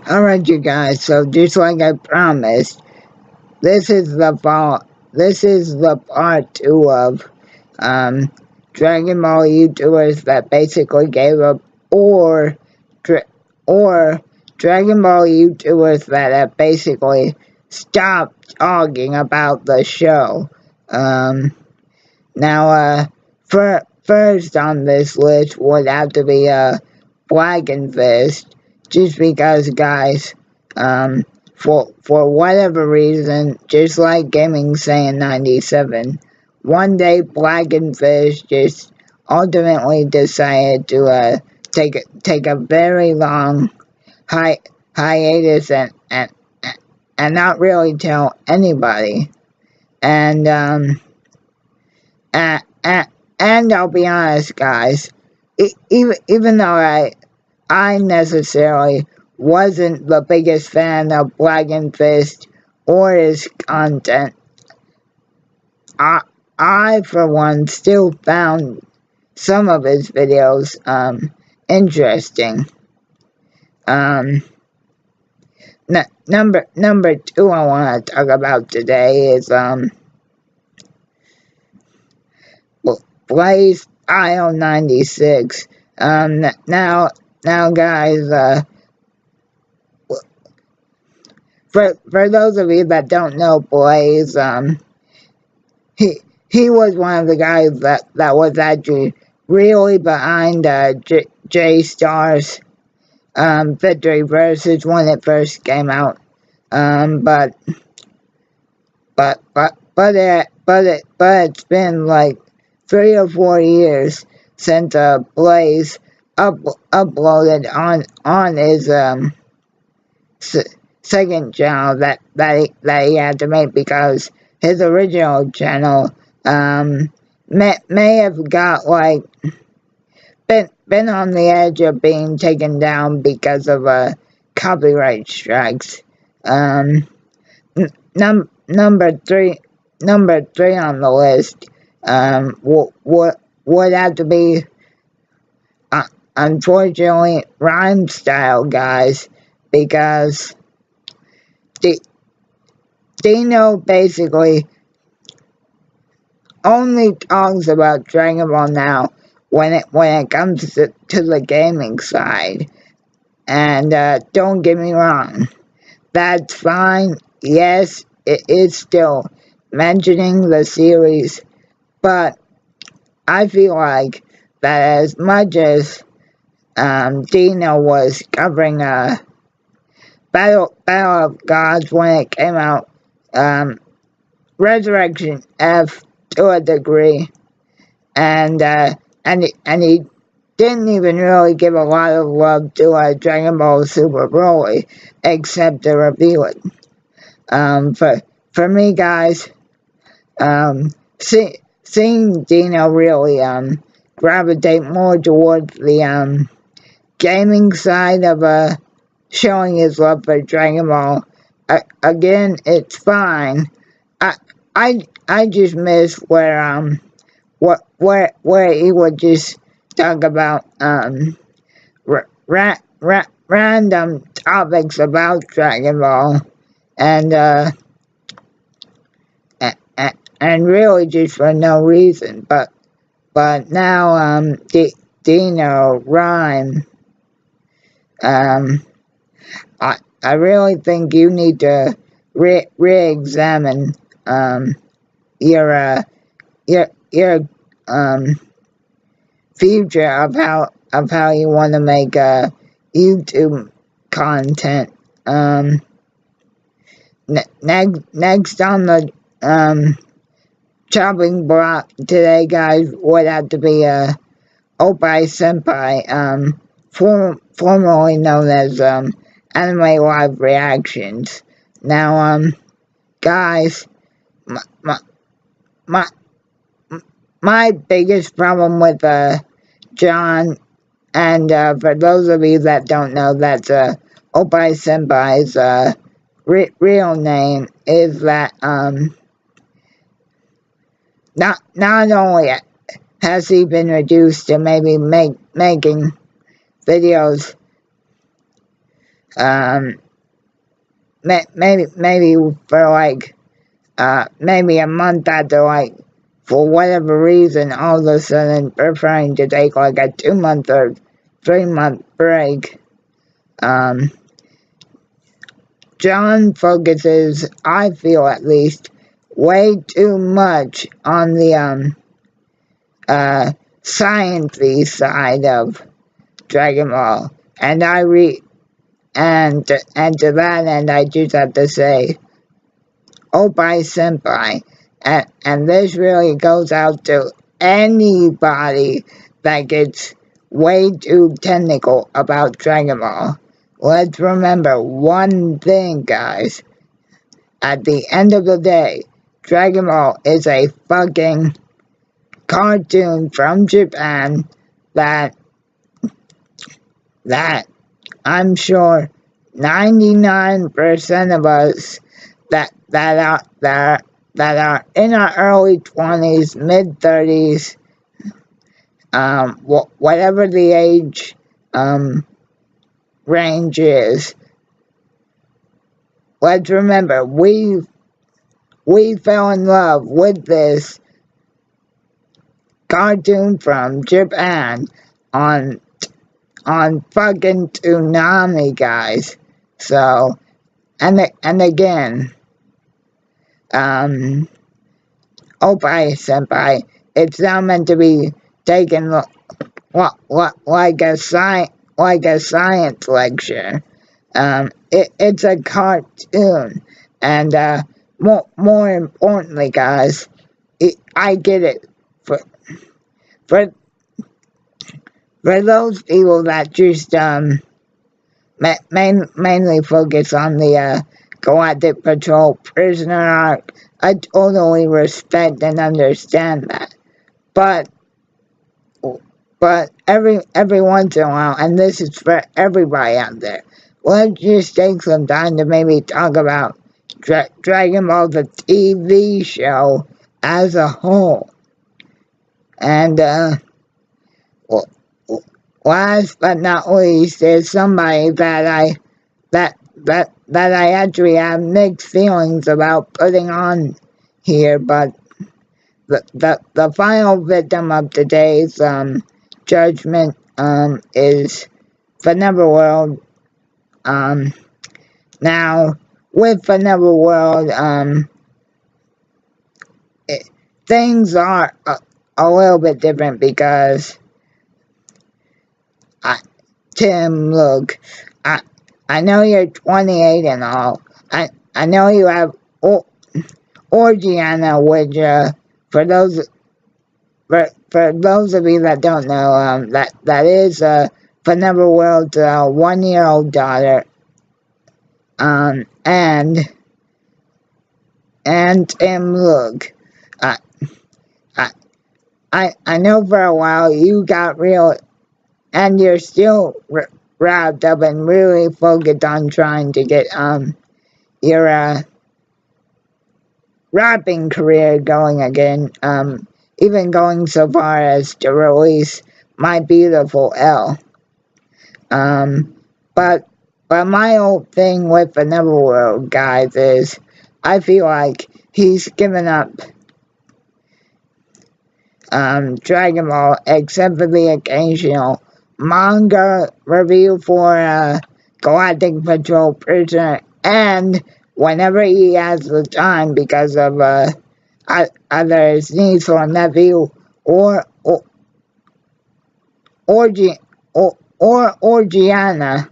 Alright, you guys, so just like I promised, this is the part 2 of Dragon Ball YouTubers that basically gave up, or or Dragon Ball YouTubers that have basically stopped talking about the show. Now, first on this list would have to be Black and Fist, just because, guys, for whatever reason, just like Gaming saying 97, one day Black and Fist just ultimately decided to take a very long hiatus and not really tell anybody. And and I'll be honest, guys, even though I necessarily wasn't the biggest fan of Black and Fist or his content, I for one still found some of his videos interesting. Number 2 I want to talk about today is Blaze IO 96. Now guys, for those of you that don't know Blaze, he was one of the guys that was actually really behind J-Star's Victory Versus when it first came out. But it's been like 3 or 4 years since Blaze uploaded on his second channel that he had to make, because his original channel may have got like been on the edge of being taken down because of copyright strikes. Number three on the list would have to be unfortunately Rhyme Style, guys, because Dino basically only talks about Dragon Ball now when it comes to the gaming side. And don't get me wrong, that's fine. Yes, it is still mentioning the series, but I feel like that as much as Dino was covering Battle of Gods when it came out, Resurrection F to a degree, and he didn't even really give a lot of love to Dragon Ball Super Broly, except to review it. For me, guys, seeing Dino really gravitate more towards the gaming side of showing his love for Dragon Ball, again, it's fine. I just miss where he would just talk about random topics about Dragon Ball, and really just for no reason. But now Dino Rhyme, I really think you need to re-examine your future of how you want to make YouTube content. Next on the chopping block today, guys, would have to be Oppai Senpai, formerly known as Anime Live Reactions. Now, guys, my biggest problem with John, and for those of you that don't know, that's Oppai Senpai's real name, is that not only has he been reduced to maybe making videos um, maybe for like, maybe a month after, like, for whatever reason, all of a sudden preferring to take like a 2-month or 3-month break. John focuses, I feel at least, way too much on the science-y side of Dragon Ball, and and to that end, I just have to say, oh bye senpai, and this really goes out to anybody that gets way too technical about Dragon Ball. Let's remember one thing, guys. At the end of the day, Dragon Ball is a fucking cartoon from Japan that I'm sure 99% of us that are in our early 20s, mid 30s, whatever the age range is. Let's remember, we fell in love with this cartoon from Japan on fucking Toonami, guys. So, and again, oh bye senpai, it's not meant to be taken like a science lecture. It's a cartoon, and more importantly, guys, I get it. For those people that just mainly focus on the Galactic Patrol prisoner arc, I totally respect and understand that. But every once in a while, and this is for everybody out there, let's just take some time to maybe talk about Dragon Ball the TV show as a whole. And last but not least is somebody that I actually have mixed feelings about putting on here, but the final victim of today's judgment is Vanilla World. Now with Vanilla World, things are a little bit different because Tim, look, I know you're 28 and all. I know you have Orgiana, which for those of you that don't know, that is Vanilla World's 1-year-old daughter. And Tim, look, I know for a while you got real, and you're still wrapped up and really focused on trying to get your rapping career going again, even going so far as to release My Beautiful L. But my whole thing with Vanilla World, guys, is I feel like he's given up Dragon Ball, except for the occasional manga review for Galactic Patrol Prisoner, and whenever he has the time because of either his niece or nephew or Gianna,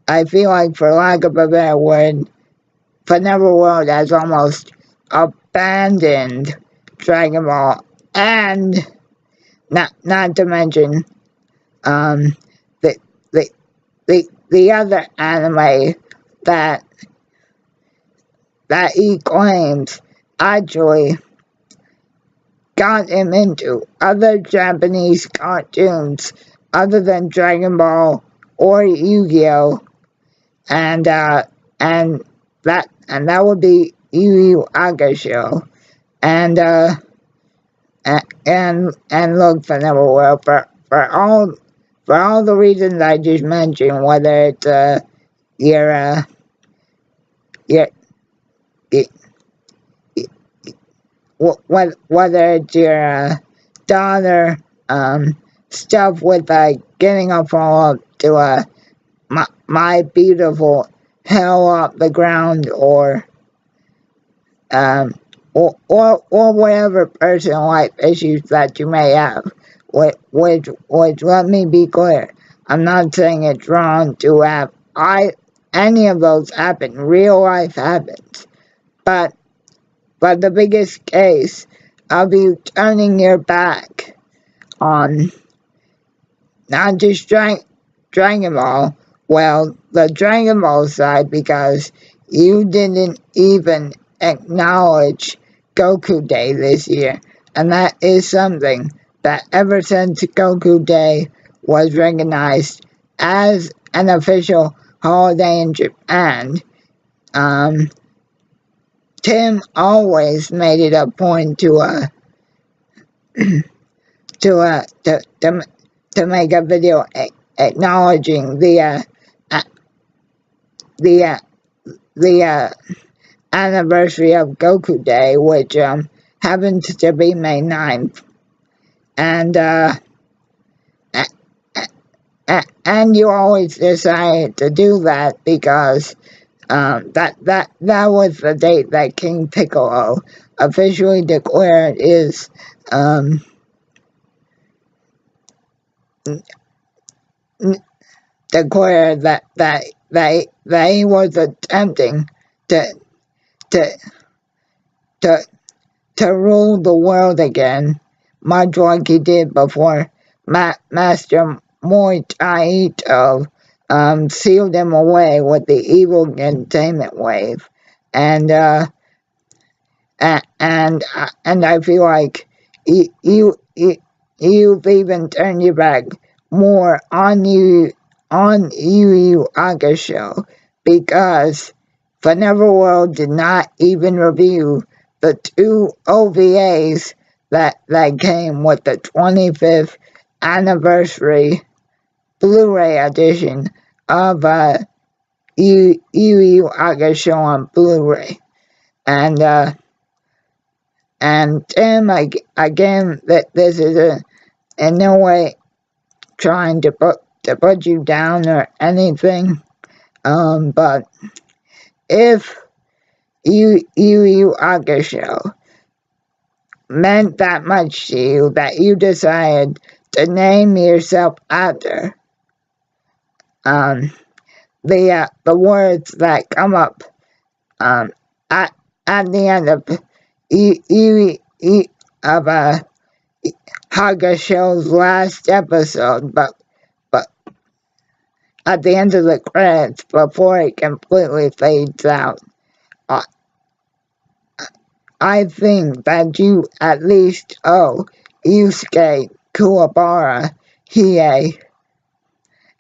I feel like, for lack of a better word, Vanilla World has almost abandoned Dragon Ball, and not to mention the other anime that he claims actually got him into other Japanese cartoons other than Dragon Ball or Yu-Gi-Oh, and that would be Yu Yu Hakusho. And look, Vanilla World, for all for all the reasons I just mentioned, whether it's your your whether it's your daughter, stuff with getting up all up to my beautiful hell off the ground, or whatever personal life issues that you may have. Which let me be clear, I'm not saying it's wrong to have any of those happen. Real life happens, but the biggest case of you turning your back on not just Dragon Ball, well, the Dragon Ball side, because you didn't even acknowledge Goku Day this year. And that is something that ever since Goku Day was recognized as an official holiday in Japan, Tim always made it a point to make a video acknowledging the anniversary of Goku Day, which happens to be May 9th. And and you always decided to do that because that was the date that King Piccolo officially declared is declared that he was attempting to rule the world again, much like he did before Master Morito sealed him away with the evil containment wave. And I feel like you've even turned your back more on Yu Yu Hakusho, because Neverworld did not even review the 2 OVAs that came with the 25th anniversary Blu-ray edition of Yu Yu Hakusho on Blu-ray. And Tim, again, this is in no way trying to put you down or anything, but if Yu Yu Hakusho meant that much to you that you decided to name yourself after the words that come up at the end of Hakusho's last episode, but at the end of the credits before it completely fades out. I think that you at least owe Yusuke, Kuwabara, Hiei,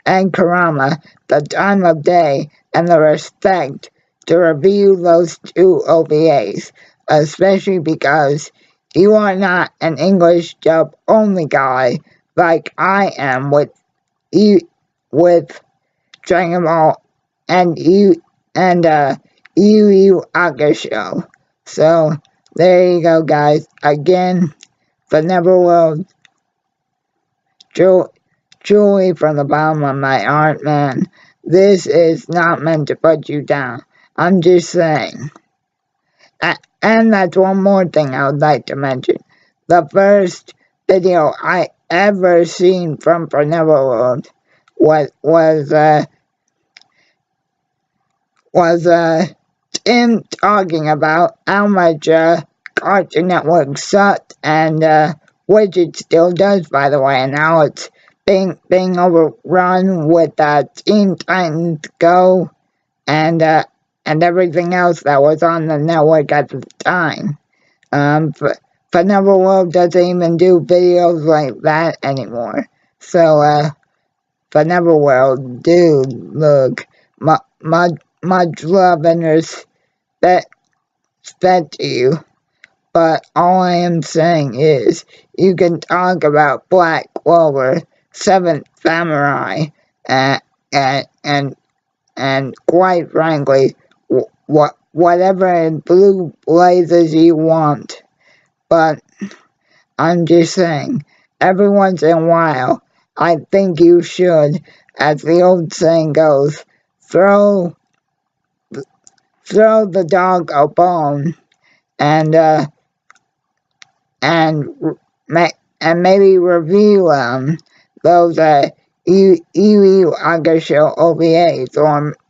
and Kurama the time of day and the respect to review those 2 OVAs, especially because you are not an English dub only guy like I am with Dragon Ball and Yu Yu Hakusho. So there you go, guys. Again, the Neverworld, truly from the bottom of my heart, man. This is not meant to put you down. I'm just saying. And that's one more thing I would like to mention. The first video I ever seen from Neverworld was Tim talking about how much Cartoon Network sucked, and which it still does, by the way, and now it's being overrun with Teen Titans Go and everything else that was on the network at the time. Neverworld doesn't even do videos like that anymore. So Neverworld, dude, look, much love and respect to you, but all I am saying is you can talk about Black Clover Seventh Samurai, and and and quite frankly, whatever blue blazers you want. But I'm just saying, every once in a while, I think you should, as the old saying goes, throw the dog a bone and and and maybe review those EU official OVAs,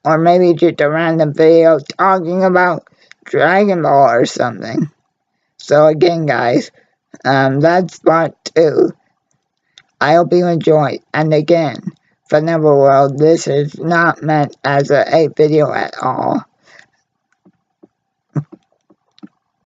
or maybe just a random video talking about Dragon Ball or something. So again, guys, that's part 2. I hope you enjoyed. And again, for Neverworld, this is not meant as a video at all.